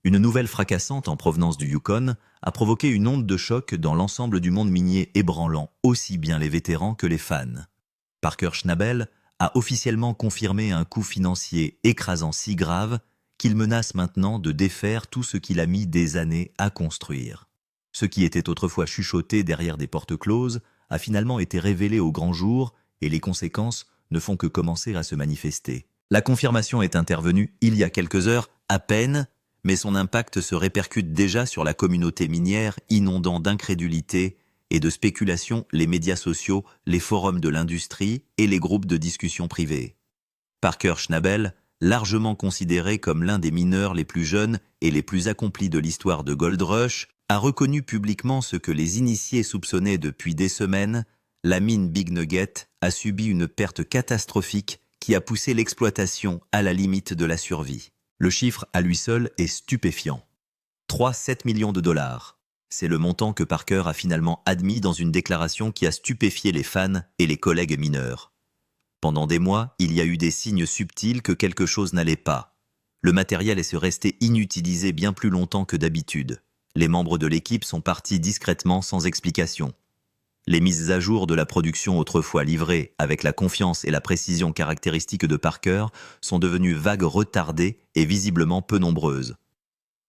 Une nouvelle fracassante en provenance du Yukon a provoqué une onde de choc dans l'ensemble du monde minier ébranlant aussi bien les vétérans que les fans. Parker Schnabel a officiellement confirmé un coût financier écrasant si grave qu'il menace maintenant de défaire tout ce qu'il a mis des années à construire. Ce qui était autrefois chuchoté derrière des portes closes a finalement été révélé au grand jour et les conséquences ne font que commencer à se manifester. La confirmation est intervenue il y a quelques heures à peine, mais son impact se répercute déjà sur la communauté minière, inondant d'incrédulité et de spéculation les médias sociaux, les forums de l'industrie et les groupes de discussion privés. Parker Schnabel, largement considéré comme l'un des mineurs les plus jeunes et les plus accomplis de l'histoire de Gold Rush, a reconnu publiquement ce que les initiés soupçonnaient depuis des semaines: la mine Big Nugget a subi une perte catastrophique qui a poussé l'exploitation à la limite de la survie. Le chiffre à lui seul est stupéfiant. 3,7 millions de dollars. C'est le montant que Parker a finalement admis dans une déclaration qui a stupéfié les fans et les collègues mineurs. Pendant des mois, il y a eu des signes subtils que quelque chose n'allait pas. Le matériel est resté inutilisé bien plus longtemps que d'habitude. Les membres de l'équipe sont partis discrètement sans explication. Les mises à jour de la production autrefois livrées avec la confiance et la précision caractéristiques de Parker sont devenues vagues, retardées et visiblement peu nombreuses.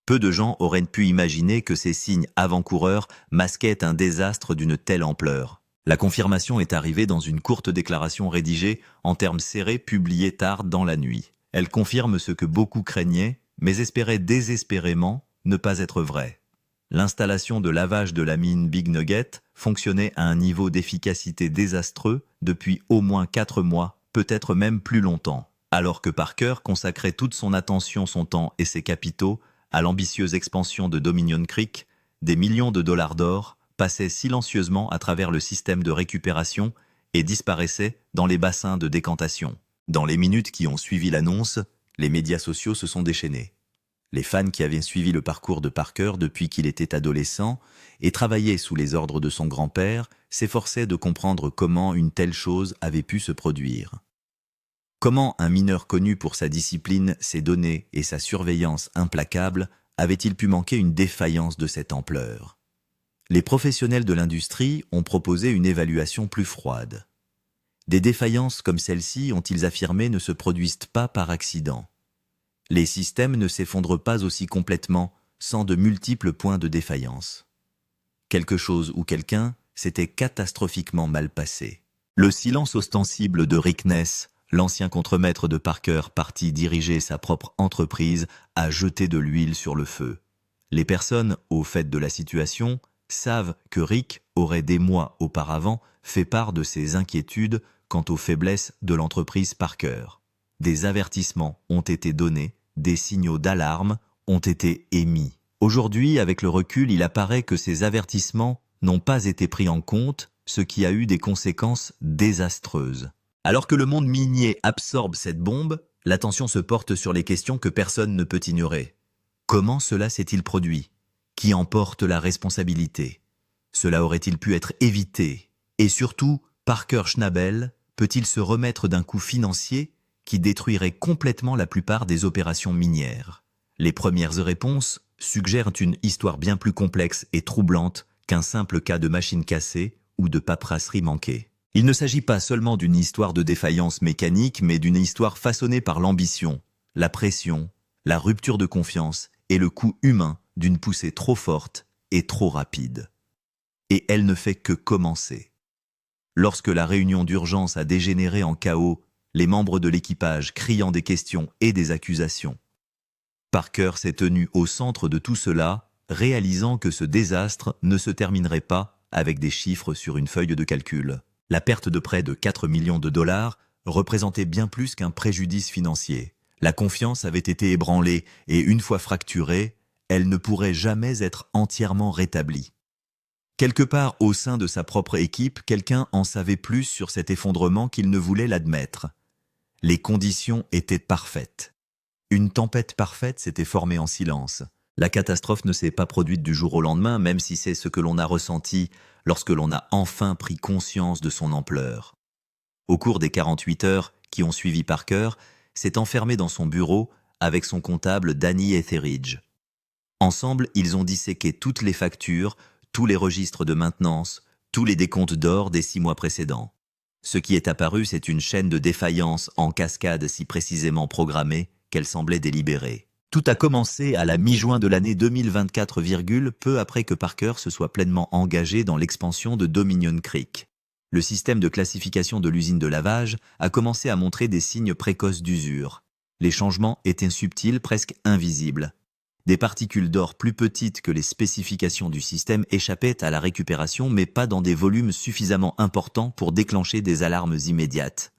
Peu de gens auraient pu imaginer que ces signes avant-coureurs masquaient un désastre d'une telle ampleur. La confirmation est arrivée dans une courte déclaration rédigée en termes serrés publiée tard dans la nuit. Elle confirme ce que beaucoup craignaient, mais espéraient désespérément ne pas être vrai. L'installation de lavage de la mine Big Nugget fonctionnait à un niveau d'efficacité désastreux depuis au moins 4 mois, peut-être même plus longtemps, alors que Parker consacrait toute son attention, son temps et ses capitaux à l'ambitieuse expansion de Dominion Creek. Des millions de dollars d'or passaient silencieusement à travers le système de récupération et disparaissaient dans les bassins de décantation. Dans les minutes qui ont suivi l'annonce, les médias sociaux se sont déchaînés. Les fans qui avaient suivi le parcours de Parker depuis qu'il était adolescent et travaillaient sous les ordres de son grand-père s'efforçaient de comprendre comment une telle chose avait pu se produire. Comment un mineur connu pour sa discipline, ses données et sa surveillance implacable avait-il pu manquer une défaillance de cette ampleur? Les professionnels de l'industrie ont proposé une évaluation plus froide. Des défaillances comme celle-ci, ont-ils affirmé, ne se produisent pas par accident. Les systèmes ne s'effondrent pas aussi complètement sans de multiples points de défaillance. Quelque chose ou quelqu'un s'était catastrophiquement mal passé. Le silence ostensible de Rick Ness, l'ancien contremaître de Parker parti diriger sa propre entreprise, a jeté de l'huile sur le feu. Les personnes au fait de la situation savent que Rick aurait des mois auparavant fait part de ses inquiétudes quant aux faiblesses de l'entreprise Parker. Des avertissements ont été donnés, des signaux d'alarme ont été émis. Aujourd'hui, avec le recul, il apparaît que ces avertissements n'ont pas été pris en compte, ce qui a eu des conséquences désastreuses. Alors que le monde minier absorbe cette bombe, l'attention se porte sur les questions que personne ne peut ignorer. Comment cela s'est-il produit? Qui en porte la responsabilité? Cela aurait-il pu être évité? Et surtout, Parker Schnabel peut-il se remettre d'un coup financier qui détruirait complètement la plupart des opérations minières? Les premières réponses suggèrent une histoire bien plus complexe et troublante qu'un simple cas de machine cassée ou de paperasserie manquée. Il ne s'agit pas seulement d'une histoire de défaillance mécanique, mais d'une histoire façonnée par l'ambition, la pression, la rupture de confiance et le coût humain d'une poussée trop forte et trop rapide. Et elle ne fait que commencer. Lorsque la réunion d'urgence a dégénéré en chaos, les membres de l'équipage criant des questions et des accusations, Parker s'est tenu au centre de tout cela, réalisant que ce désastre ne se terminerait pas avec des chiffres sur une feuille de calcul. La perte de près de 4 millions de dollars représentait bien plus qu'un préjudice financier. La confiance avait été ébranlée et une fois fracturée, elle ne pourrait jamais être entièrement rétablie. Quelque part au sein de sa propre équipe, quelqu'un en savait plus sur cet effondrement qu'il ne voulait l'admettre. Les conditions étaient parfaites. Une tempête parfaite s'était formée en silence. La catastrophe ne s'est pas produite du jour au lendemain, même si c'est ce que l'on a ressenti lorsque l'on a enfin pris conscience de son ampleur. Au cours des 48 heures qui ont suivi Parker, s'est enfermé dans son bureau avec son comptable Danny Etheridge. Ensemble, ils ont disséqué toutes les factures, tous les registres de maintenance, tous les décomptes d'or des 6 mois précédents. Ce qui est apparu, c'est une chaîne de défaillance en cascade si précisément programmée qu'elle semblait délibérée. Tout a commencé à la mi-juin de l'année 2024, peu après que Parker se soit pleinement engagé dans l'expansion de Dominion Creek. Le système de classification de l'usine de lavage a commencé à montrer des signes précoces d'usure. Les changements étaient subtils, presque invisibles. Des particules d'or plus petites que les spécifications du système échappaient à la récupération, mais pas dans des volumes suffisamment importants pour déclencher des alarmes immédiates.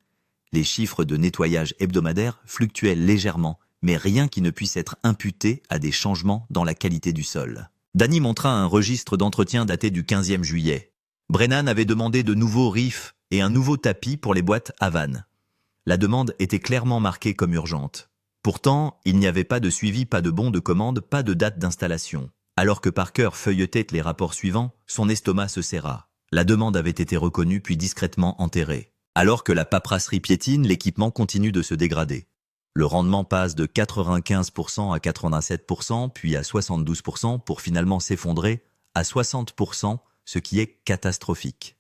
Les chiffres de nettoyage hebdomadaire fluctuaient légèrement, mais rien qui ne puisse être imputé à des changements dans la qualité du sol. Danny montra un registre d'entretien daté du 15e juillet. Brennan avait demandé de nouveaux riffs et un nouveau tapis pour les boîtes à vannes. La demande était clairement marquée comme urgente. Pourtant, il n'y avait pas de suivi, pas de bon de commande, pas de date d'installation. Alors que Parker feuilletait les rapports suivants, son estomac se serra. La demande avait été reconnue puis discrètement enterrée. Alors que la paperasserie piétine, l'équipement continue de se dégrader. Le rendement passe de 95% à 87%, puis à 72% pour finalement s'effondrer à 60%, ce qui est catastrophique.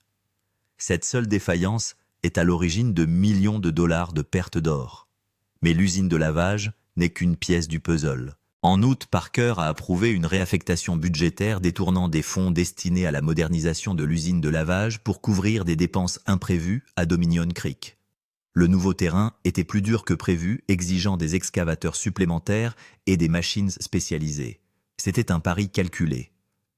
Cette seule défaillance est à l'origine de millions de dollars de pertes d'or. Mais l'usine de lavage n'est qu'une pièce du puzzle. En août, Parker a approuvé une réaffectation budgétaire détournant des fonds destinés à la modernisation de l'usine de lavage pour couvrir des dépenses imprévues à Dominion Creek. Le nouveau terrain était plus dur que prévu, exigeant des excavateurs supplémentaires et des machines spécialisées. C'était un pari calculé.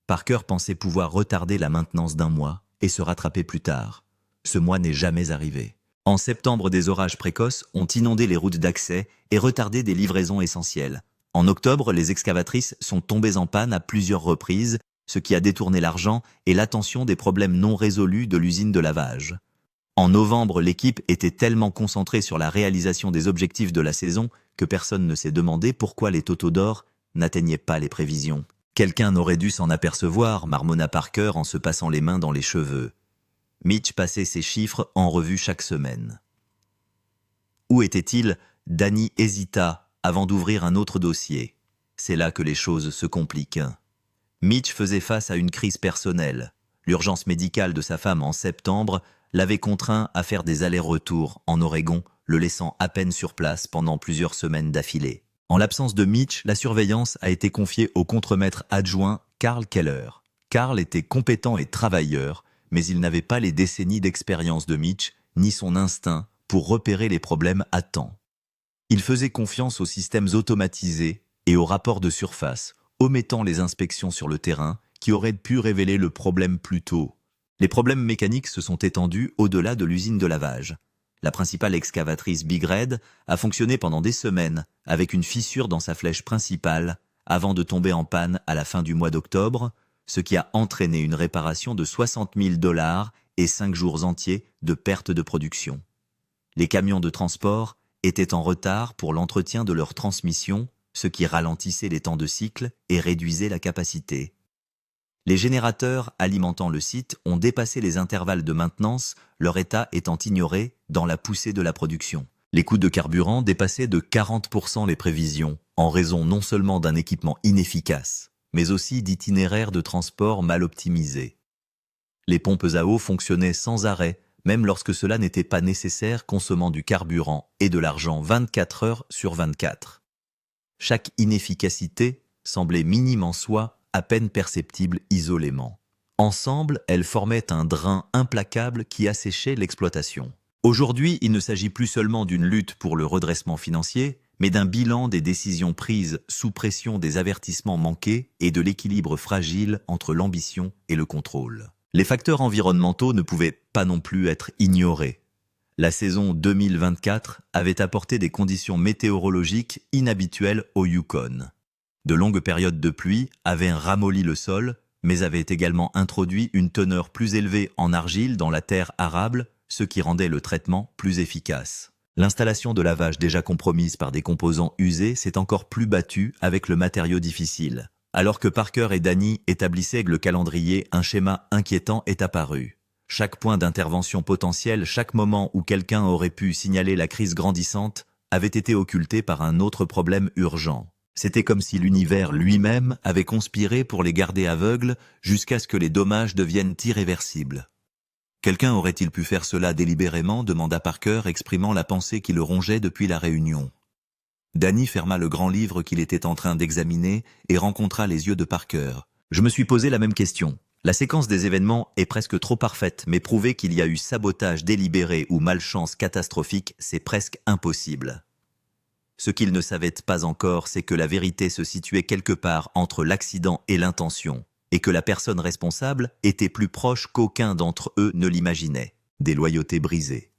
Parker pensait pouvoir retarder la maintenance d'1 mois et se rattraper plus tard. Ce mois n'est jamais arrivé. En septembre, des orages précoces ont inondé les routes d'accès et retardé des livraisons essentielles. En octobre, les excavatrices sont tombées en panne à plusieurs reprises, ce qui a détourné l'argent et l'attention des problèmes non résolus de l'usine de lavage. En novembre, l'équipe était tellement concentrée sur la réalisation des objectifs de la saison que personne ne s'est demandé pourquoi les totaux d'or n'atteignaient pas les prévisions. Quelqu'un aurait dû s'en apercevoir, marmonna Parker en se passant les mains dans les cheveux. Mitch passait ses chiffres en revue chaque semaine. Où était-il? Danny hésita avant d'ouvrir un autre dossier. C'est là que les choses se compliquent. Mitch faisait face à une crise personnelle. L'urgence médicale de sa femme en septembre l'avait contraint à faire des allers-retours en Oregon, le laissant à peine sur place pendant plusieurs semaines d'affilée. En l'absence de Mitch, la surveillance a été confiée au contremaître adjoint Carl Keller. Carl était compétent et travailleur, mais il n'avait pas les décennies d'expérience de Mitch, ni son instinct pour repérer les problèmes à temps. Il faisait confiance aux systèmes automatisés et aux rapports de surface, omettant les inspections sur le terrain qui auraient pu révéler le problème plus tôt. Les problèmes mécaniques se sont étendus au-delà de l'usine de lavage. La principale excavatrice Big Red a fonctionné pendant des semaines avec une fissure dans sa flèche principale avant de tomber en panne à la fin du mois d'octobre, ce qui a entraîné une réparation de 60 000 $ et 5 jours entiers de perte de production. Les camions de transport étaient en retard pour l'entretien de leur transmission, ce qui ralentissait les temps de cycle et réduisait la capacité. Les générateurs alimentant le site ont dépassé les intervalles de maintenance, leur état étant ignoré dans la poussée de la production. Les coûts de carburant dépassaient de 40% les prévisions, en raison non seulement d'un équipement inefficace, mais aussi d'itinéraires de transport mal optimisés. Les pompes à eau fonctionnaient sans arrêt, même lorsque cela n'était pas nécessaire, consommant du carburant et de l'argent 24 heures sur 24. Chaque inefficacité semblait minime en soi, à peine perceptible isolément. Ensemble, elles formaient un drain implacable qui asséchait l'exploitation. Aujourd'hui, il ne s'agit plus seulement d'une lutte pour le redressement financier, mais d'un bilan des décisions prises sous pression des avertissements manqués et de l'équilibre fragile entre l'ambition et le contrôle. Les facteurs environnementaux ne pouvaient pas non plus être ignorés. La saison 2024 avait apporté des conditions météorologiques inhabituelles au Yukon. De longues périodes de pluie avaient ramolli le sol, mais avaient également introduit une teneur plus élevée en argile dans la terre arable, ce qui rendait le traitement plus efficace. L'installation de lavage déjà compromise par des composants usés s'est encore plus battue avec le matériau difficile. Alors que Parker et Danny établissaient le calendrier, un schéma inquiétant est apparu. Chaque point d'intervention potentiel, chaque moment où quelqu'un aurait pu signaler la crise grandissante, avait été occulté par un autre problème urgent. C'était comme si l'univers lui-même avait conspiré pour les garder aveugles jusqu'à ce que les dommages deviennent irréversibles. Quelqu'un aurait-il pu faire cela délibérément, demanda Parker, exprimant la pensée qui le rongeait depuis la réunion. Danny ferma le grand livre qu'il était en train d'examiner et rencontra les yeux de Parker. Je me suis posé la même question. La séquence des événements est presque trop parfaite, mais prouver qu'il y a eu sabotage délibéré ou malchance catastrophique, c'est presque impossible. Ce qu'il ne savait pas encore, c'est que la vérité se situait quelque part entre l'accident et l'intention, et que la personne responsable était plus proche qu'aucun d'entre eux ne l'imaginait. Des loyautés brisées.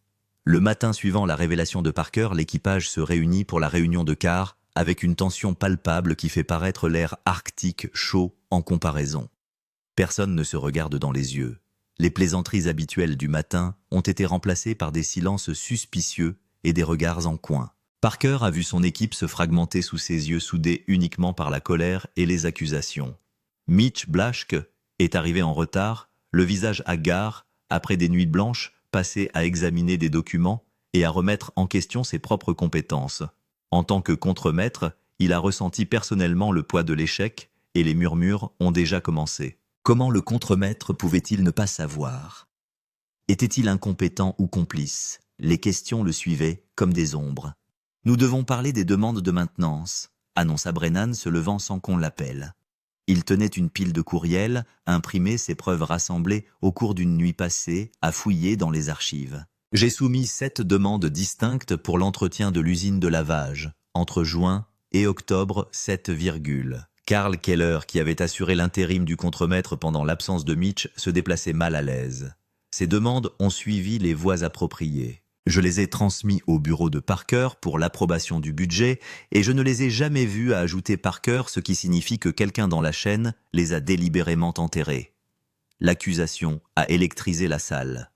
Le matin suivant la révélation de Parker, l'équipage se réunit pour la réunion de quart, avec une tension palpable qui fait paraître l'air arctique chaud en comparaison. Personne ne se regarde dans les yeux. Les plaisanteries habituelles du matin ont été remplacées par des silences suspicieux et des regards en coin. Parker a vu son équipe se fragmenter sous ses yeux soudés uniquement par la colère et les accusations. Mitch Blaschke est arrivé en retard, le visage hagard, après des nuits blanches passées à examiner des documents et à remettre en question ses propres compétences. En tant que contremaître, il a ressenti personnellement le poids de l'échec et les murmures ont déjà commencé. Comment le contremaître pouvait-il ne pas savoir? Était-il incompétent ou complice? Les questions le suivaient comme des ombres. « Nous devons parler des demandes de maintenance », annonça Brennan se levant sans qu'on l'appelle. Il tenait une pile de courriels, imprimés, ses preuves rassemblées au cours d'une nuit passée, à fouiller dans les archives. « J'ai soumis 7 demandes distinctes pour l'entretien de l'usine de lavage, entre juin et octobre 7, Karl Keller, qui avait assuré l'intérim du contremaître pendant l'absence de Mitch, se déplaçait mal à l'aise. Ces demandes ont suivi les voies appropriées. Je les ai transmis au bureau de Parker pour l'approbation du budget et je ne les ai jamais vus, a ajouté Parker, ce qui signifie que quelqu'un dans la chaîne les a délibérément enterrés. L'accusation a électrisé la salle.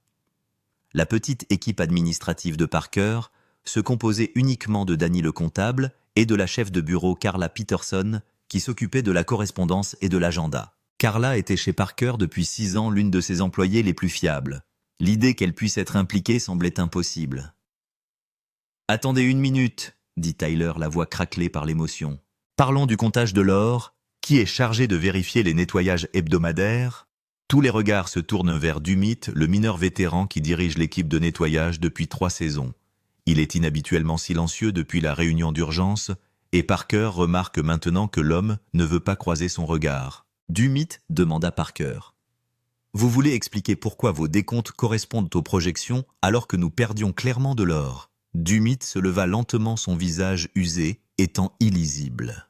La petite équipe administrative de Parker se composait uniquement de Danny le comptable et de la chef de bureau Carla Peterson qui s'occupait de la correspondance et de l'agenda. Carla était chez Parker depuis 6 ans l'une de ses employées les plus fiables. L'idée qu'elle puisse être impliquée semblait impossible. « Attendez 1 minute, dit Tyler, la voix craquelée par l'émotion. Parlons du comptage de l'or. Qui est chargé de vérifier les nettoyages hebdomadaires? Tous les regards se tournent vers Dumit, le mineur vétéran qui dirige l'équipe de nettoyage depuis 3 saisons. Il est inhabituellement silencieux depuis la réunion d'urgence et Parker remarque maintenant que l'homme ne veut pas croiser son regard. Dumit demanda Parker. Vous voulez expliquer pourquoi vos décomptes correspondent aux projections alors que nous perdions clairement de l'or? Dumit se leva lentement, son visage usé, étant illisible.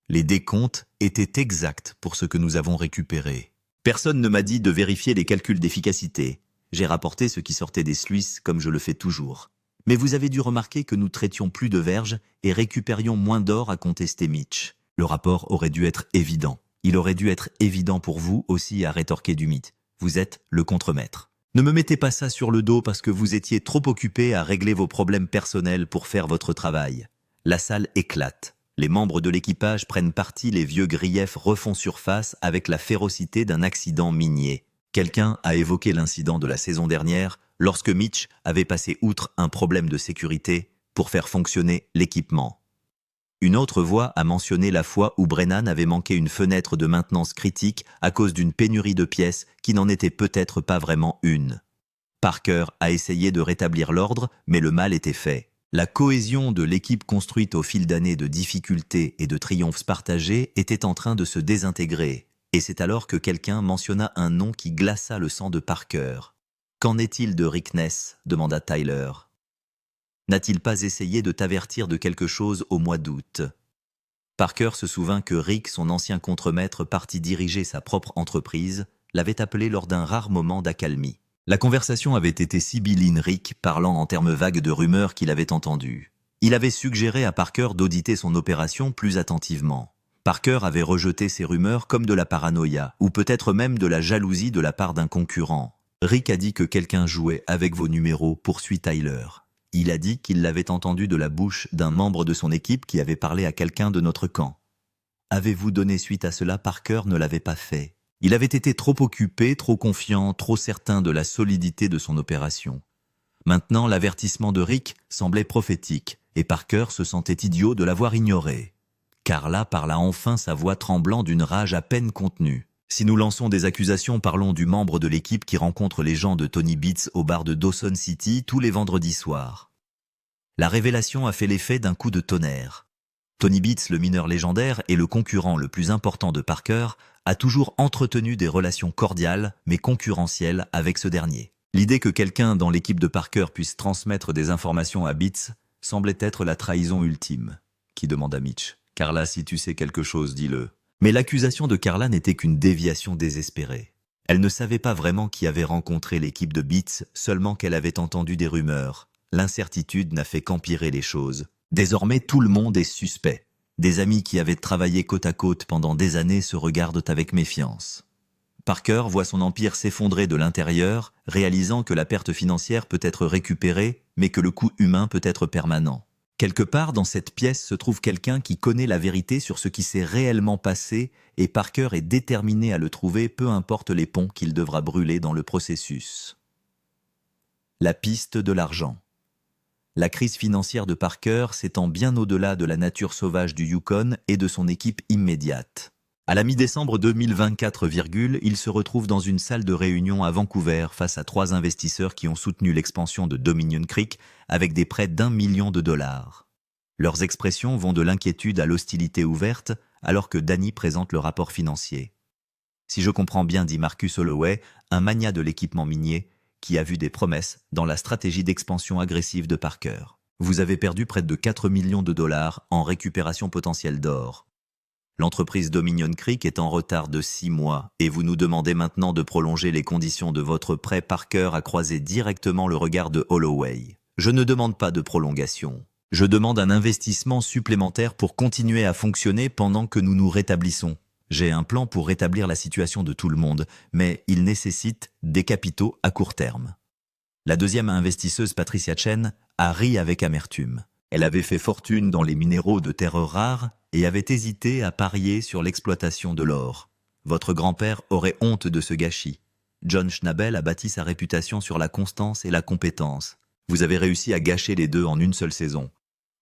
Les décomptes étaient exacts pour ce que nous avons récupéré. Personne ne m'a dit de vérifier les calculs d'efficacité. J'ai rapporté ce qui sortait des sluices comme je le fais toujours. Mais vous avez dû remarquer que nous traitions plus de verges et récupérions moins d'or, à contester Mitch. Le rapport aurait dû être évident. Il aurait dû être évident pour vous aussi, a rétorqué Dumit. Vous êtes le contremaître. Ne me mettez pas ça sur le dos parce que vous étiez trop occupé à régler vos problèmes personnels pour faire votre travail. La salle éclate. Les membres de l'équipage prennent parti, les vieux griefs refont surface avec la férocité d'un accident minier. Quelqu'un a évoqué l'incident de la saison dernière lorsque Mitch avait passé outre un problème de sécurité pour faire fonctionner l'équipement. Une autre voix a mentionné la fois où Brennan avait manqué une fenêtre de maintenance critique à cause d'une pénurie de pièces qui n'en était peut-être pas vraiment une. Parker a essayé de rétablir l'ordre, mais le mal était fait. La cohésion de l'équipe construite au fil d'années de difficultés et de triomphes partagés était en train de se désintégrer, et c'est alors que quelqu'un mentionna un nom qui glaça le sang de Parker. « Qu'en est-il de Rick Ness ?» demanda Tyler. N'a-t-il pas essayé de t'avertir de quelque chose au mois d'août? Parker se souvint que Rick, son ancien contremaître parti diriger sa propre entreprise, l'avait appelé lors d'un rare moment d'accalmie. La conversation avait été sibylline, Rick parlant en termes vagues de rumeurs qu'il avait entendues. Il avait suggéré à Parker d'auditer son opération plus attentivement. Parker avait rejeté ces rumeurs comme de la paranoïa, ou peut-être même de la jalousie de la part d'un concurrent. Rick a dit que quelqu'un jouait avec vos numéros, poursuit Tyler. Il a dit qu'il l'avait entendu de la bouche d'un membre de son équipe qui avait parlé à quelqu'un de notre camp. Avez-vous donné suite à cela? Parker ne l'avait pas fait. Il avait été trop occupé, trop confiant, trop certain de la solidité de son opération. Maintenant, l'avertissement de Rick semblait prophétique, et Parker se sentait idiot de l'avoir ignoré. Carla parla enfin, sa voix tremblant d'une rage à peine contenue. Si nous lançons des accusations, parlons du membre de l'équipe qui rencontre les gens de Tony Beats au bar de Dawson City tous les vendredis soirs. La révélation a fait l'effet d'un coup de tonnerre. Tony Beats, le mineur légendaire et le concurrent le plus important de Parker, a toujours entretenu des relations cordiales mais concurrentielles avec ce dernier. L'idée que quelqu'un dans l'équipe de Parker puisse transmettre des informations à Beats semblait être la trahison ultime. Qui demanda Mitch. « Carla, si tu sais quelque chose, dis-le. » Mais l'accusation de Carla n'était qu'une déviation désespérée. Elle ne savait pas vraiment qui avait rencontré l'équipe de Beats, seulement qu'elle avait entendu des rumeurs. L'incertitude n'a fait qu'empirer les choses. Désormais, tout le monde est suspect. Des amis qui avaient travaillé côte à côte pendant des années se regardent avec méfiance. Parker voit son empire s'effondrer de l'intérieur, réalisant que la perte financière peut être récupérée, mais que le coût humain peut être permanent. Quelque part dans cette pièce se trouve quelqu'un qui connaît la vérité sur ce qui s'est réellement passé, et Parker est déterminé à le trouver, peu importe les ponts qu'il devra brûler dans le processus. La piste de l'argent. La crise financière de Parker s'étend bien au-delà de la nature sauvage du Yukon et de son équipe immédiate. À la mi-décembre 2024, il se retrouve dans une salle de réunion à Vancouver face à 3 investisseurs qui ont soutenu l'expansion de Dominion Creek avec des prêts d'1 million de dollars. Leurs expressions vont de l'inquiétude à l'hostilité ouverte alors que Danny présente le rapport financier. Si je comprends bien, dit Marcus Holloway, un magnat de l'équipement minier, qui a vu des promesses dans la stratégie d'expansion agressive de Parker. Vous avez perdu près de 4 millions de dollars en récupération potentielle d'or. L'entreprise Dominion Creek est en retard de 6 mois et vous nous demandez maintenant de prolonger les conditions de votre prêt. Parker a croisé directement le regard de Holloway. Je ne demande pas de prolongation. Je demande un investissement supplémentaire pour continuer à fonctionner pendant que nous nous rétablissons. J'ai un plan pour rétablir la situation de tout le monde, mais il nécessite des capitaux à court terme. La deuxième investisseuse, Patricia Chen, a ri avec amertume. Elle avait fait fortune dans les minéraux de terres rares et avait hésité à parier sur l'exploitation de l'or. Votre grand-père aurait honte de ce gâchis. John Schnabel a bâti sa réputation sur la constance et la compétence. Vous avez réussi à gâcher les deux en une seule saison.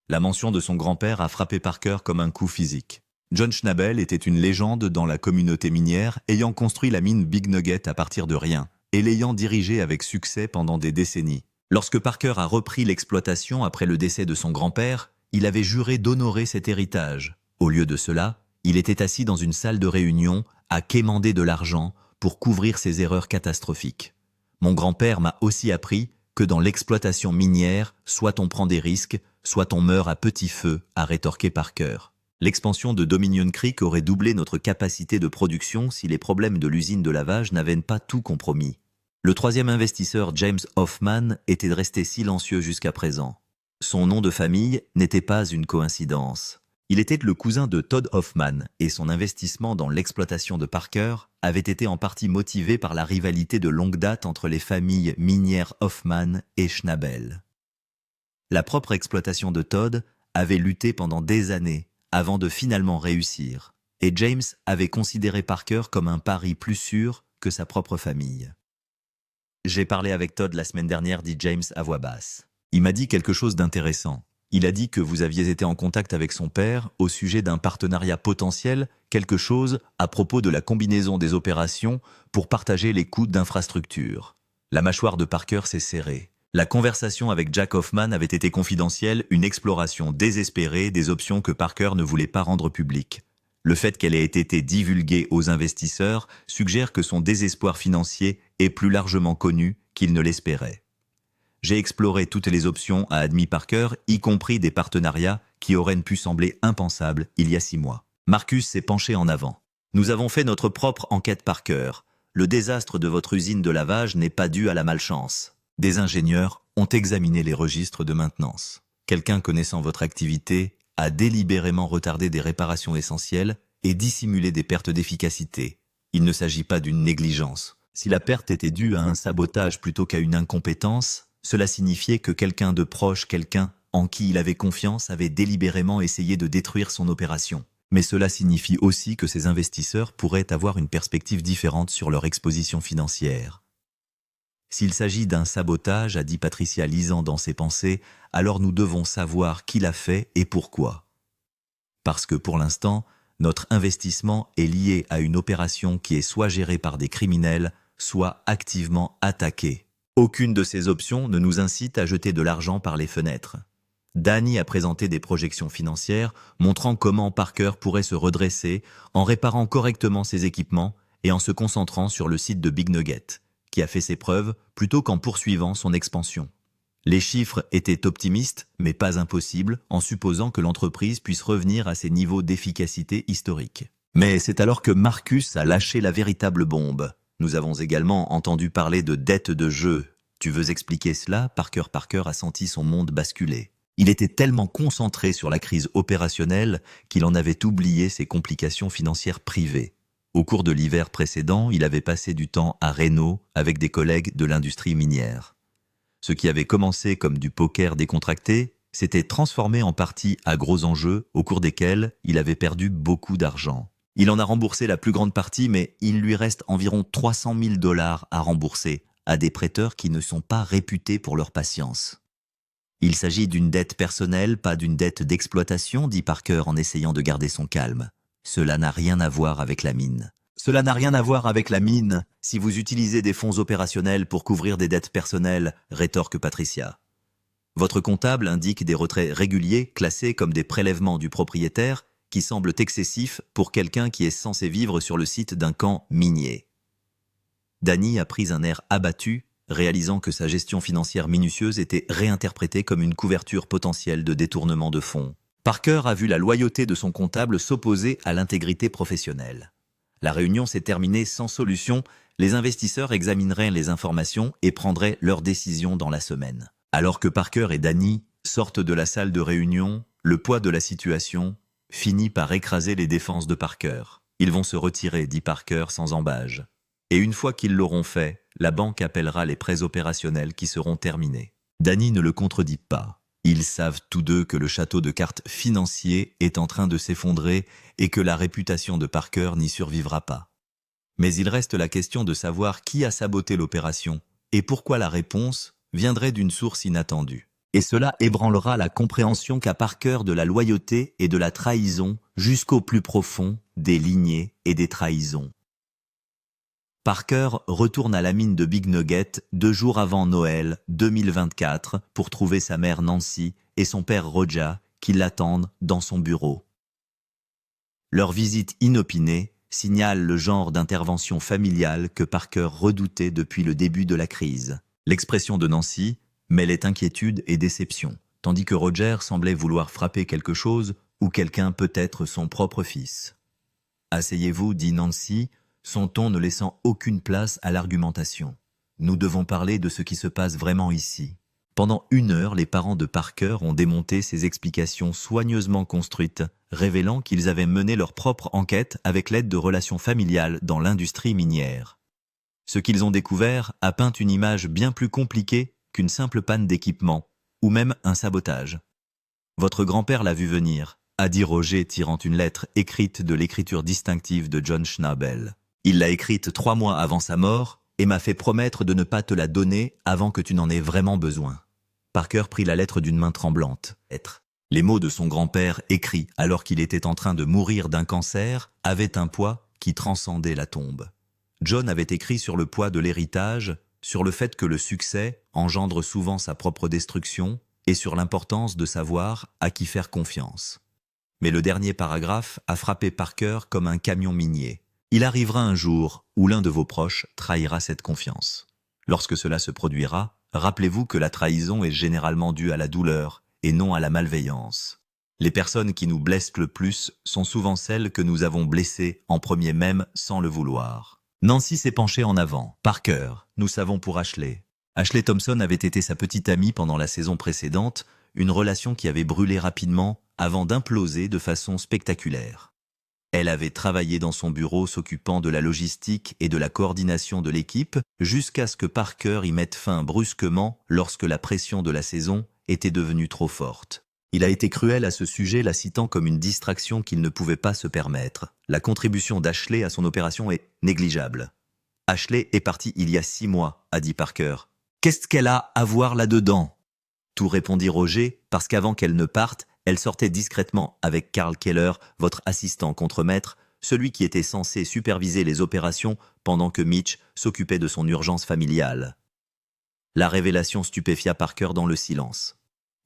La mention de son grand-père a frappé Parker comme un coup physique. John Schnabel était une légende dans la communauté minière, ayant construit la mine Big Nugget à partir de rien, et l'ayant dirigée avec succès pendant des décennies. Lorsque Parker a repris l'exploitation après le décès de son grand-père, il avait juré d'honorer cet héritage. Au lieu de cela, il était assis dans une salle de réunion à quémander de l'argent pour couvrir ses erreurs catastrophiques. Mon grand-père m'a aussi appris que dans l'exploitation minière, soit on prend des risques, soit on meurt à petit feu, a rétorqué Parker. L'expansion de Dominion Creek aurait doublé notre capacité de production si les problèmes de l'usine de lavage n'avaient pas tout compromis. Le troisième investisseur, James Hoffman, était resté silencieux jusqu'à présent. Son nom de famille n'était pas une coïncidence. Il était le cousin de Todd Hoffman et son investissement dans l'exploitation de Parker avait été en partie motivé par la rivalité de longue date entre les familles minières Hoffman et Schnabel. La propre exploitation de Todd avait lutté pendant des années avant de finalement réussir, et James avait considéré Parker comme un pari plus sûr que sa propre famille. J'ai parlé avec Todd la semaine dernière, dit James à voix basse. Il m'a dit quelque chose d'intéressant. Il a dit que vous aviez été en contact avec son père au sujet d'un partenariat potentiel, quelque chose à propos de la combinaison des opérations pour partager les coûts d'infrastructure. La mâchoire de Parker s'est serrée. La conversation avec Jack Hoffman avait été confidentielle, une exploration désespérée des options que Parker ne voulait pas rendre publiques. Le fait qu'elle ait été divulguée aux investisseurs suggère que son désespoir financier est plus largement connu qu'il ne l'espérait. J'ai exploré toutes les options, a admis Parker, y compris des partenariats qui auraient pu sembler impensables il y a 6 mois. Marcus s'est penché en avant. Nous avons fait notre propre enquête Parker. Le désastre de votre usine de lavage n'est pas dû à la malchance. Des ingénieurs ont examiné les registres de maintenance. Quelqu'un connaissant votre activité a délibérément retardé des réparations essentielles et dissimulé des pertes d'efficacité. Il ne s'agit pas d'une négligence. Si la perte était due à un sabotage plutôt qu'à une incompétence, cela signifiait que quelqu'un de proche, quelqu'un en qui il avait confiance, avait délibérément essayé de détruire son opération. Mais cela signifie aussi que ces investisseurs pourraient avoir une perspective différente sur leur exposition financière. S'il s'agit d'un sabotage, a dit Patricia lisant dans ses pensées, alors nous devons savoir qui l'a fait et pourquoi. Parce que pour l'instant, notre investissement est lié à une opération qui est soit gérée par des criminels, soit activement attaquée. Aucune de ces options ne nous incite à jeter de l'argent par les fenêtres. Danny a présenté des projections financières montrant comment Parker pourrait se redresser en réparant correctement ses équipements et en se concentrant sur le site de Big Nugget, qui a fait ses preuves plutôt qu'en poursuivant son expansion. Les chiffres étaient optimistes, mais pas impossibles, en supposant que l'entreprise puisse revenir à ses niveaux d'efficacité historiques. Mais c'est alors que Marcus a lâché la véritable bombe. Nous avons également entendu parler de dette de jeu. Tu veux expliquer cela? Parker a senti son monde basculer. Il était tellement concentré sur la crise opérationnelle qu'il en avait oublié ses complications financières privées. Au cours de l'hiver précédent, il avait passé du temps à Reno avec des collègues de l'industrie minière. Ce qui avait commencé comme du poker décontracté s'était transformé en partie à gros enjeux au cours desquels il avait perdu beaucoup d'argent. Il en a remboursé la plus grande partie, mais il lui reste environ 300 000 $ à rembourser à des prêteurs qui ne sont pas réputés pour leur patience. Il s'agit d'une dette personnelle, pas d'une dette d'exploitation, dit Parker en essayant de garder son calme. Cela n'a rien à voir avec la mine. Cela n'a rien à voir avec la mine si vous utilisez des fonds opérationnels pour couvrir des dettes personnelles, rétorque Patricia. Votre comptable indique des retraits réguliers classés comme des prélèvements du propriétaire qui semblent excessifs pour quelqu'un qui est censé vivre sur le site d'un camp minier. Danny a pris un air abattu, réalisant que sa gestion financière minutieuse était réinterprétée comme une couverture potentielle de détournement de fonds. Parker a vu la loyauté de son comptable s'opposer à l'intégrité professionnelle. La réunion s'est terminée sans solution, les investisseurs examineraient les informations et prendraient leurs décisions dans la semaine. Alors que Parker et Danny sortent de la salle de réunion, le poids de la situation finit par écraser les défenses de Parker. Ils vont se retirer, dit Parker sans ambages. Et une fois qu'ils l'auront fait, la banque appellera les prêts opérationnels qui seront terminés. Danny ne le contredit pas. Ils savent tous deux que le château de cartes financier est en train de s'effondrer et que la réputation de Parker n'y survivra pas. Mais il reste la question de savoir qui a saboté l'opération et pourquoi la réponse viendrait d'une source inattendue. Et cela ébranlera la compréhension qu'a Parker de la loyauté et de la trahison jusqu'au plus profond des lignées et des trahisons. Parker retourne à la mine de Big Nugget 2 jours avant Noël 2024 pour trouver sa mère Nancy et son père Roger qui l'attendent dans son bureau. Leur visite inopinée signale le genre d'intervention familiale que Parker redoutait depuis le début de la crise. L'expression de Nancy mêlait inquiétude et déception, tandis que Roger semblait vouloir frapper quelque chose ou quelqu'un, peut-être son propre fils. « Asseyez-vous » dit Nancy, son ton ne laissant aucune place à l'argumentation. Nous devons parler de ce qui se passe vraiment ici. Pendant 1 heure, les parents de Parker ont démonté ces explications soigneusement construites, révélant qu'ils avaient mené leur propre enquête avec l'aide de relations familiales dans l'industrie minière. Ce qu'ils ont découvert a peint une image bien plus compliquée qu'une simple panne d'équipement, ou même un sabotage. Votre grand-père l'a vu venir, a dit Roger tirant une lettre écrite de l'écriture distinctive de John Schnabel. Il l'a écrite 3 mois avant sa mort et m'a fait promettre de ne pas te la donner avant que tu n'en aies vraiment besoin. Parker prit la lettre d'une main tremblante. Les mots de son grand-père, écrits alors qu'il était en train de mourir d'un cancer, avaient un poids qui transcendait la tombe. John avait écrit sur le poids de l'héritage, sur le fait que le succès engendre souvent sa propre destruction et sur l'importance de savoir à qui faire confiance. Mais le dernier paragraphe a frappé Parker comme un camion minier. Il arrivera un jour où l'un de vos proches trahira cette confiance. Lorsque cela se produira, rappelez-vous que la trahison est généralement due à la douleur et non à la malveillance. Les personnes qui nous blessent le plus sont souvent celles que nous avons blessées en premier même sans le vouloir. Nancy s'est penchée en avant. Parker, nous savons pour Ashley. Ashley Thompson avait été sa petite amie pendant la saison précédente, une relation qui avait brûlé rapidement avant d'imploser de façon spectaculaire. Elle avait travaillé dans son bureau s'occupant de la logistique et de la coordination de l'équipe jusqu'à ce que Parker y mette fin brusquement lorsque la pression de la saison était devenue trop forte. Il a été cruel à ce sujet, la citant comme une distraction qu'il ne pouvait pas se permettre. La contribution d'Ashley à son opération est négligeable. Ashley est partie il y a 6 mois, a dit Parker. Qu'est-ce qu'elle a à voir là-dedans ? Tout répondit Roger, parce qu'avant qu'elle ne parte, Elle sortait discrètement avec Karl Keller, votre assistant contremaître, celui qui était censé superviser les opérations pendant que Mitch s'occupait de son urgence familiale. La révélation stupéfia Parker dans le silence.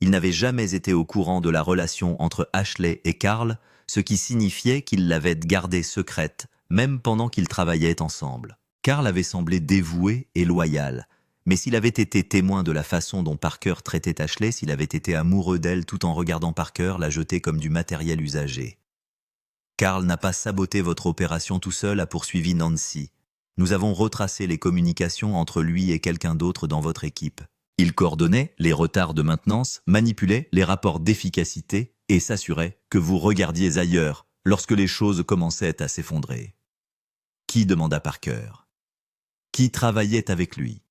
Il n'avait jamais été au courant de la relation entre Ashley et Karl, ce qui signifiait qu'il l'avait gardée secrète, même pendant qu'ils travaillaient ensemble. Karl avait semblé dévoué et loyal, mais s'il avait été témoin de la façon dont Parker traitait Ashley, s'il avait été amoureux d'elle tout en regardant Parker la jeter comme du matériel usagé. Karl n'a pas saboté votre opération tout seul, a poursuivi Nancy. Nous avons retracé les communications entre lui et quelqu'un d'autre dans votre équipe. Il coordonnait les retards de maintenance, manipulait les rapports d'efficacité et s'assurait que vous regardiez ailleurs lorsque les choses commençaient à s'effondrer. Qui demanda Parker? Qui travaillait avec lui?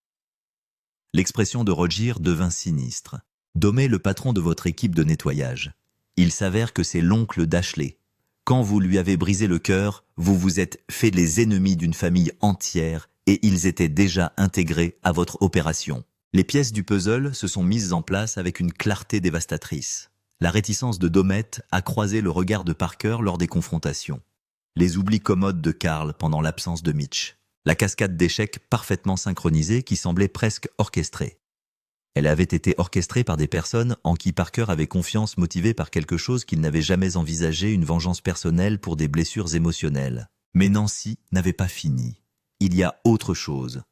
L'expression de Roger devint sinistre. Nommez le patron de votre équipe de nettoyage. Il s'avère que c'est l'oncle d'Ashley. Quand vous lui avez brisé le cœur, vous vous êtes fait les ennemis d'une famille entière et ils étaient déjà intégrés à votre opération. Les pièces du puzzle se sont mises en place avec une clarté dévastatrice. La réticence de Domet a croisé le regard de Parker lors des confrontations. Les oublis commodes de Karl pendant l'absence de Mitch. La cascade d'échecs parfaitement synchronisée qui semblait presque orchestrée. Elle avait été orchestrée par des personnes en qui Parker avait confiance, motivée par quelque chose qu'il n'avait jamais envisagé, une vengeance personnelle pour des blessures émotionnelles. Mais Nancy n'avait pas fini. Il y a autre chose.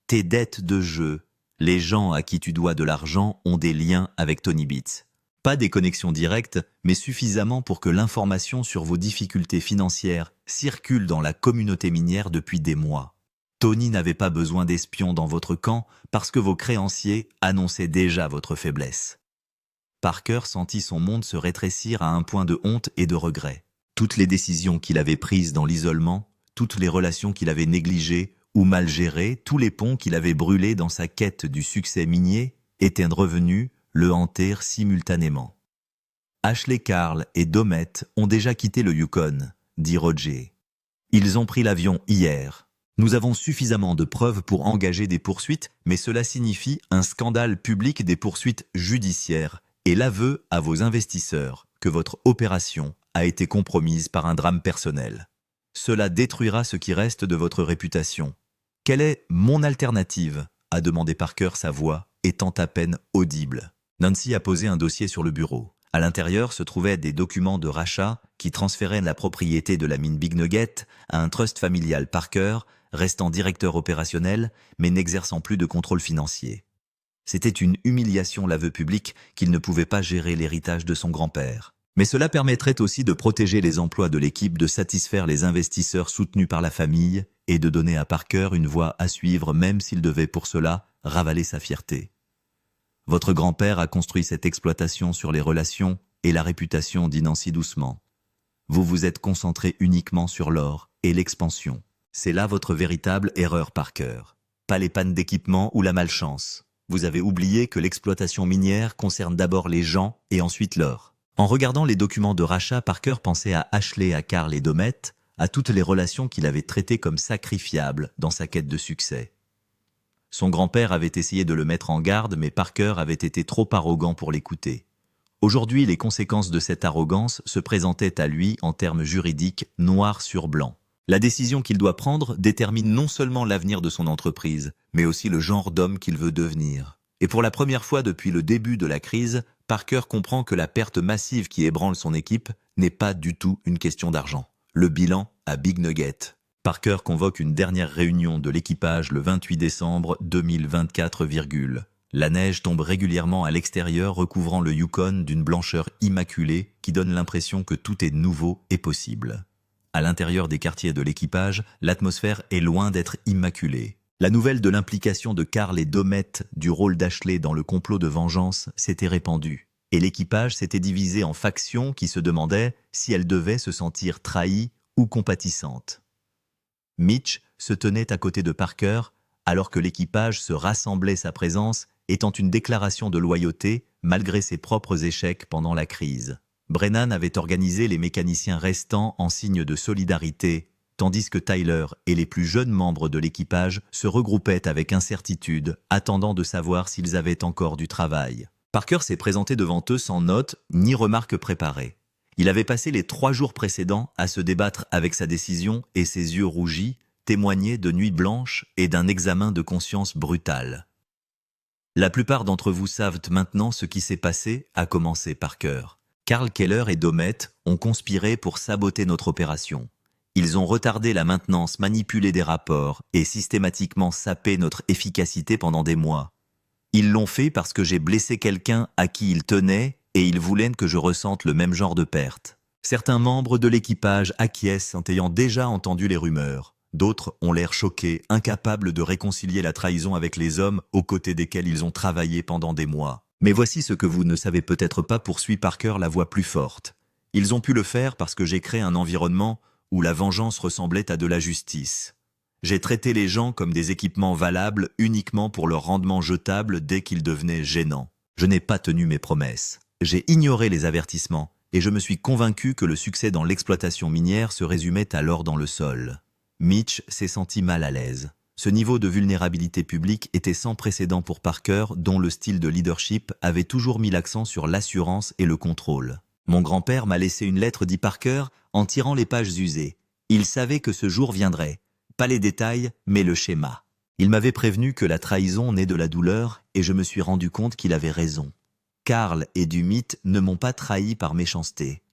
Tes dettes de jeu. Les gens à qui tu dois de l'argent ont des liens avec Tony Beats. Pas des connexions directes, mais suffisamment pour que l'information sur vos difficultés financières circule dans la communauté minière depuis des mois. Tony n'avait pas besoin d'espions dans votre camp parce que vos créanciers annonçaient déjà votre faiblesse. Parker sentit son monde se rétrécir à un point de honte et de regret. Toutes les décisions qu'il avait prises dans l'isolement, toutes les relations qu'il avait négligées ou mal gérées, tous les ponts qu'il avait brûlés dans sa quête du succès minier étaient revenus le hanter simultanément. Ashley, Karl et Domet ont déjà quitté le Yukon, dit Roger. Ils ont pris l'avion hier. Nous avons suffisamment de preuves pour engager des poursuites, mais cela signifie un scandale public des poursuites judiciaires et l'aveu à vos investisseurs que votre opération a été compromise par un drame personnel. Cela détruira ce qui reste de votre réputation. Quelle est mon alternative? A demandé Parker, sa voix étant à peine audible. Nancy a posé un dossier sur le bureau. À l'intérieur se trouvaient des documents de rachat qui transféraient la propriété de la mine Big Nugget à un trust familial Parker, restant directeur opérationnel, mais n'exerçant plus de contrôle financier. C'était une humiliation l'aveu public qu'il ne pouvait pas gérer l'héritage de son grand-père. Mais cela permettrait aussi de protéger les emplois de l'équipe, de satisfaire les investisseurs soutenus par la famille et de donner à Parker une voie à suivre même s'il devait pour cela ravaler sa fierté. Votre grand-père a construit cette exploitation sur les relations et la réputation, dit Nancy doucement. Vous vous êtes concentré uniquement sur l'or et l'expansion. C'est là votre véritable erreur, Parker. Pas les pannes d'équipement ou la malchance. Vous avez oublié que l'exploitation minière concerne d'abord les gens et ensuite l'or. En regardant les documents de rachat, Parker pensait à Ashley, à Karl et Domet, à toutes les relations qu'il avait traitées comme sacrifiables dans sa quête de succès. Son grand-père avait essayé de le mettre en garde, mais Parker avait été trop arrogant pour l'écouter. Aujourd'hui, les conséquences de cette arrogance se présentaient à lui en termes juridiques, noir sur blanc. La décision qu'il doit prendre détermine non seulement l'avenir de son entreprise, mais aussi le genre d'homme qu'il veut devenir. Et pour la première fois depuis le début de la crise, Parker comprend que la perte massive qui ébranle son équipe n'est pas du tout une question d'argent. Le bilan à Big Nugget. Parker convoque une dernière réunion de l'équipage le 28 décembre 2024, La neige tombe régulièrement à l'extérieur, recouvrant le Yukon d'une blancheur immaculée qui donne l'impression que tout est nouveau et possible. À l'intérieur des quartiers de l'équipage, l'atmosphère est loin d'être immaculée. La nouvelle de l'implication de Karl et Domet du rôle d'Ashley dans le complot de vengeance s'était répandue, et l'équipage s'était divisé en factions qui se demandaient si elles devaient se sentir trahies ou compatissantes. Mitch se tenait à côté de Parker, alors que l'équipage se rassemblait, sa présence étant une déclaration de loyauté malgré ses propres échecs pendant la crise. Brennan avait organisé les mécaniciens restants en signe de solidarité, tandis que Tyler et les plus jeunes membres de l'équipage se regroupaient avec incertitude, attendant de savoir s'ils avaient encore du travail. Parker s'est présenté devant eux sans notes ni remarques préparées. Il avait passé les 3 jours précédents à se débattre avec sa décision et ses yeux rougis témoignaient de nuits blanches et d'un examen de conscience brutal. La plupart d'entre vous savent maintenant ce qui s'est passé, a commencé Parker. Karl Keller et Domet ont conspiré pour saboter notre opération. Ils ont retardé la maintenance, manipulé des rapports et systématiquement sapé notre efficacité pendant des mois. Ils l'ont fait parce que j'ai blessé quelqu'un à qui ils tenaient et ils voulaient que je ressente le même genre de perte. Certains membres de l'équipage acquiescent en ayant déjà entendu les rumeurs. D'autres ont l'air choqués, incapables de réconcilier la trahison avec les hommes aux côtés desquels ils ont travaillé pendant des mois. Mais voici ce que vous ne savez peut-être pas, poursuit Parker, la voix plus forte. Ils ont pu le faire parce que j'ai créé un environnement où la vengeance ressemblait à de la justice. J'ai traité les gens comme des équipements valables uniquement pour leur rendement jetable dès qu'ils devenaient gênants. Je n'ai pas tenu mes promesses. J'ai ignoré les avertissements et je me suis convaincu que le succès dans l'exploitation minière se résumait alors dans le sol. Mitch s'est senti mal à l'aise. Ce niveau de vulnérabilité publique était sans précédent pour Parker, dont le style de leadership avait toujours mis l'accent sur l'assurance et le contrôle. Mon grand-père m'a laissé une lettre, dit Parker, en tirant les pages usées. Il savait que ce jour viendrait. Pas les détails, mais le schéma. Il m'avait prévenu que la trahison naît de la douleur et je me suis rendu compte qu'il avait raison. Karl et Domet ne m'ont pas trahi par méchanceté.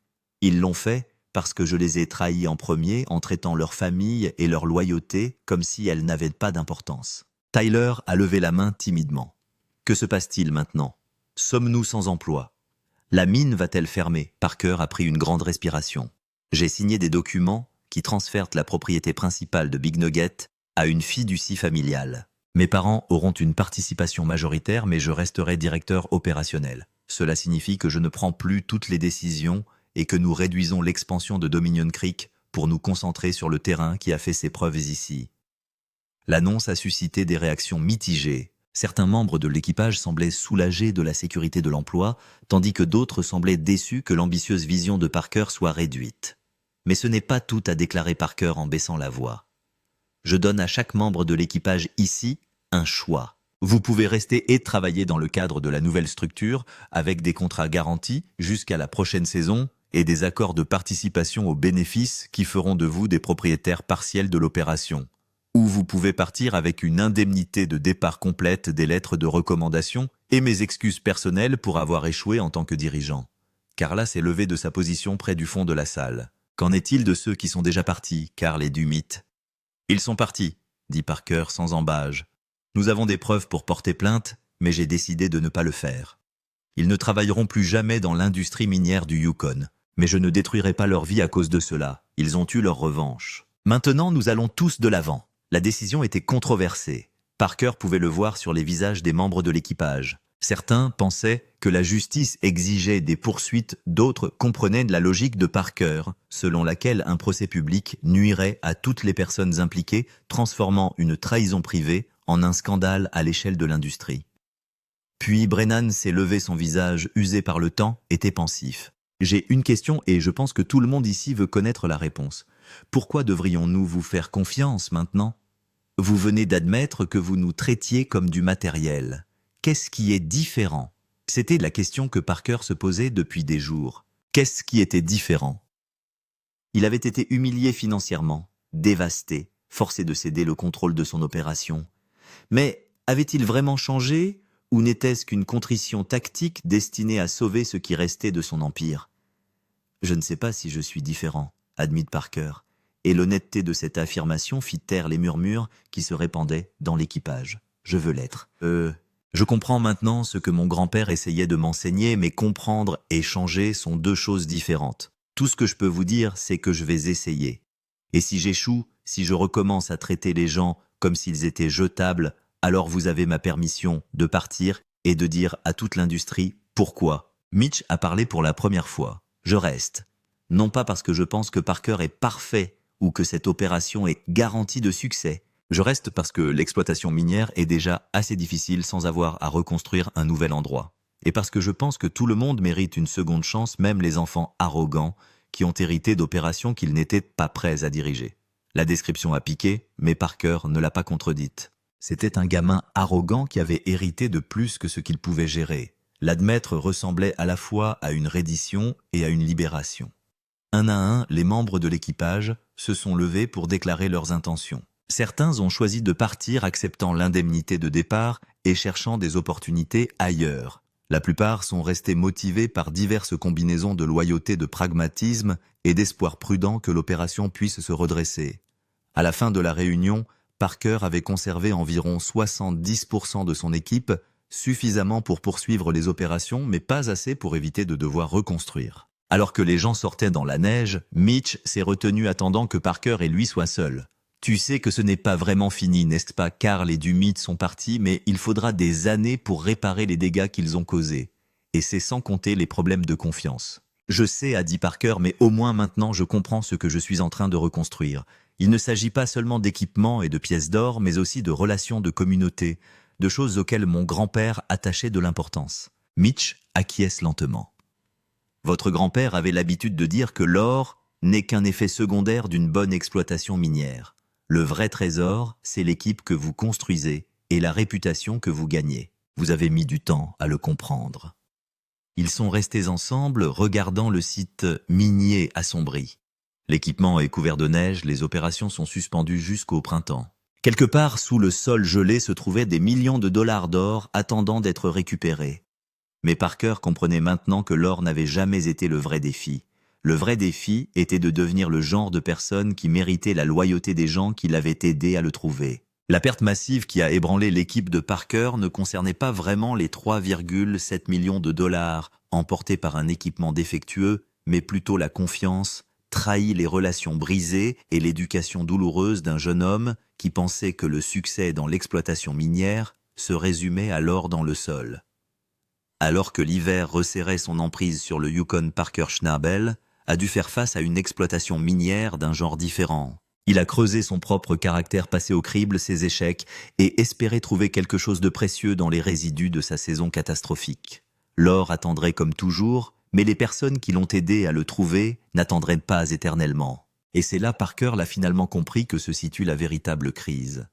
Ils l'ont fait parce que je les ai trahis en premier en traitant leur famille et leur loyauté comme si elles n'avaient pas d'importance. Tyler a levé la main timidement. Que se passe-t-il maintenant? Sommes-nous sans emploi? La mine va-t-elle fermer? Parker a pris une grande respiration. J'ai signé des documents qui transfèrent la propriété principale de Big Nugget à une fiducie familiale. Mes parents auront une participation majoritaire, mais je resterai directeur opérationnel. Cela signifie que je ne prends plus toutes les décisions et que nous réduisons l'expansion de Dominion Creek pour nous concentrer sur le terrain qui a fait ses preuves ici. L'annonce a suscité des réactions mitigées. Certains membres de l'équipage semblaient soulagés de la sécurité de l'emploi, tandis que d'autres semblaient déçus que l'ambitieuse vision de Parker soit réduite. Mais ce n'est pas tout, a déclaré Parker en baissant la voix. Je donne à chaque membre de l'équipage ici un choix. Vous pouvez rester et travailler dans le cadre de la nouvelle structure avec des contrats garantis jusqu'à la prochaine saison et des accords de participation aux bénéfices qui feront de vous des propriétaires partiels de l'opération. Ou vous pouvez partir avec une indemnité de départ complète, des lettres de recommandation et mes excuses personnelles pour avoir échoué en tant que dirigeant. Carla s'est levée de sa position près du fond de la salle. Qu'en est-il de ceux qui sont déjà partis, Karl et Domet? Ils sont partis, dit Parker sans embâge. Nous avons des preuves pour porter plainte, mais j'ai décidé de ne pas le faire. Ils ne travailleront plus jamais dans l'industrie minière du Yukon. Mais je ne détruirai pas leur vie à cause de cela. Ils ont eu leur revanche. Maintenant, nous allons tous de l'avant. La décision était controversée. Parker pouvait le voir sur les visages des membres de l'équipage. Certains pensaient que la justice exigeait des poursuites, d'autres comprenaient la logique de Parker, selon laquelle un procès public nuirait à toutes les personnes impliquées, transformant une trahison privée en un scandale à l'échelle de l'industrie. Puis Brennan s'est levé, son visage usé par le temps était pensif. J'ai une question et je pense que tout le monde ici veut connaître la réponse. Pourquoi devrions-nous vous faire confiance maintenant? Vous venez d'admettre que vous nous traitiez comme du matériel. Qu'est-ce qui est différent? C'était la question que Parker se posait depuis des jours. Qu'est-ce qui était différent? Il avait été humilié financièrement, dévasté, forcé de céder le contrôle de son opération. Mais avait-il vraiment changé ou n'était-ce qu'une contrition tactique destinée à sauver ce qui restait de son empire? Je ne sais pas si je suis différent, admit Parker, et l'honnêteté de cette affirmation fit taire les murmures qui se répandaient dans l'équipage. Je veux l'être. Je comprends maintenant ce que mon grand-père essayait de m'enseigner, mais comprendre et changer sont deux choses différentes. Tout ce que je peux vous dire, c'est que je vais essayer. Et si j'échoue, si je recommence à traiter les gens comme s'ils étaient jetables, alors vous avez ma permission de partir et de dire à toute l'industrie pourquoi. Mitch a parlé pour la première fois. Je reste. Non pas parce que je pense que Parker est parfait ou que cette opération est garantie de succès. Je reste parce que l'exploitation minière est déjà assez difficile sans avoir à reconstruire un nouvel endroit. Et parce que je pense que tout le monde mérite une seconde chance, même les enfants arrogants qui ont hérité d'opérations qu'ils n'étaient pas prêts à diriger. La description a piqué, mais Parker ne l'a pas contredite. C'était un gamin arrogant qui avait hérité de plus que ce qu'il pouvait gérer. L'admettre ressemblait à la fois à une reddition et à une libération. Un à un, les membres de l'équipage se sont levés pour déclarer leurs intentions. Certains ont choisi de partir acceptant l'indemnité de départ et cherchant des opportunités ailleurs. La plupart sont restés motivés par diverses combinaisons de loyauté, de pragmatisme et d'espoir prudent que l'opération puisse se redresser. À la fin de la réunion, Parker avait conservé environ 70% de son équipe, suffisamment pour poursuivre les opérations, mais pas assez pour éviter de devoir reconstruire. Alors que les gens sortaient dans la neige, Mitch s'est retenu attendant que Parker et lui soient seuls. « Tu sais que ce n'est pas vraiment fini, n'est-ce pas? Carl et Dumit sont partis, mais il faudra des années pour réparer les dégâts qu'ils ont causés. Et c'est sans compter les problèmes de confiance. »« Je sais, a dit Parker, mais au moins maintenant je comprends ce que je suis en train de reconstruire. Il ne s'agit pas seulement d'équipements et de pièces d'or, mais aussi de relations de communauté, de choses auxquelles mon grand-père attachait de l'importance. » Mitch acquiesce lentement. Votre grand-père avait l'habitude de dire que l'or n'est qu'un effet secondaire d'une bonne exploitation minière. Le vrai trésor, c'est l'équipe que vous construisez et la réputation que vous gagnez. Vous avez mis du temps à le comprendre. Ils sont restés ensemble, regardant le site minier assombri. L'équipement est couvert de neige, les opérations sont suspendues jusqu'au printemps. Quelque part sous le sol gelé se trouvaient des millions de dollars d'or attendant d'être récupérés. Mais Parker comprenait maintenant que l'or n'avait jamais été le vrai défi. Le vrai défi était de devenir le genre de personne qui méritait la loyauté des gens qui l'avaient aidé à le trouver. La perte massive qui a ébranlé l'équipe de Parker ne concernait pas vraiment les 3,7 millions de dollars emportés par un équipement défectueux, mais plutôt la confiance, trahit les relations brisées et l'éducation douloureuse d'un jeune homme qui pensait que le succès dans l'exploitation minière se résumait à l'or dans le sol. Alors que l'hiver resserrait son emprise sur le Yukon, Parker Schnabel a dû faire face à une exploitation minière d'un genre différent. Il a creusé son propre caractère, passé au crible ses échecs et espéré trouver quelque chose de précieux dans les résidus de sa saison catastrophique. L'or attendrait comme toujours, mais les personnes qui l'ont aidé à le trouver n'attendraient pas éternellement. Et c'est là Parker l'a finalement compris que se situe la véritable crise.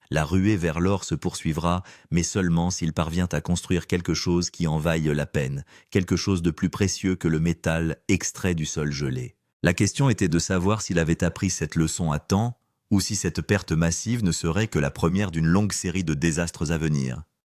La ruée vers l'or se poursuivra, mais seulement s'il parvient à construire quelque chose qui en vaille la peine, quelque chose de plus précieux que le métal extrait du sol gelé. La question était de savoir s'il avait appris cette leçon à temps, ou si cette perte massive ne serait que la première d'une longue série de désastres à venir.